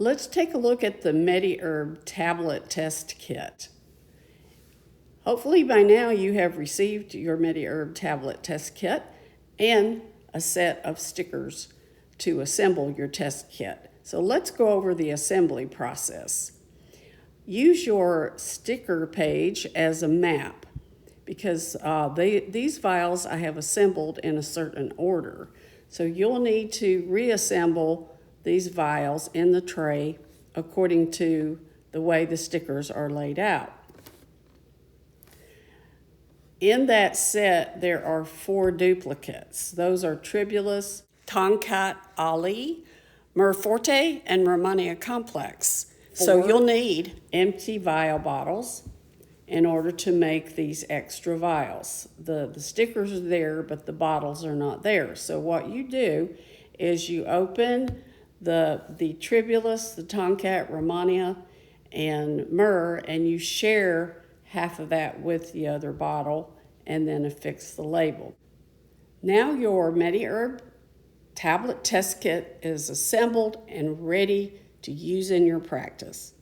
Let's take a look at the Medi tablet test kit. Hopefully by now you have received your Medi tablet test kit and a set of stickers to assemble your test kit. So let's go over the assembly process. Use your sticker page as a map because these vials I have assembled in a certain order. So you'll need to reassemble these vials in the tray according to the way the stickers are laid out. In that set, there are 4 duplicates. Those are Tribulus, Tonkat Ali, Myrrh Forte, and Romania Complex. So you'll need empty vial bottles in order to make these extra vials. The stickers are there, but the bottles are not there. So what you do is you open the Tribulus, the Tonkat, Romania, and Myrrh, and you share half of that with the other bottle and then affix the label. Now your Medi tablet test kit is assembled and ready to use in your practice.